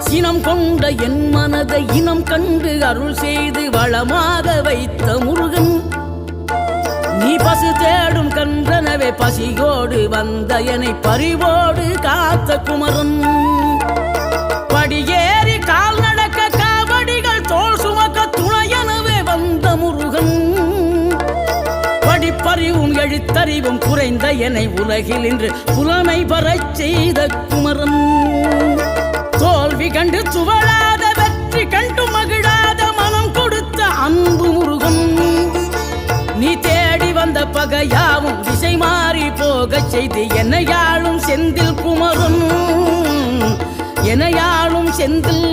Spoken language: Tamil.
சினம் கொண்ட என் மனதை இனம் கண்டு அருள் செய்து வளமாக வைத்த முருகன், நீ பசு தேடும் கன்றனவே பசியோடு வந்த என்னை பறிவோடு காத்த குமரன், படியேறி கால் நடக்க காவடிகள் தோல் சுமக்க துணையனவே வந்த முருகன், படிப்பறிவும் எழுத்தறிவும் குறைந்த என்னை உலகில் இன்று புலமை பெறச் செய்த குமரன், தோல்வி கண்டு துவளாத வெற்றி கண்டு மகிழாத மனம் கொடுத்த அன்பு முருகன், நீ தேடி வந்த பகையாவும் திசை மாறி போகச் செய்து என்னையாளும் செந்தில் குமரன், என்னையாளும் செந்தில்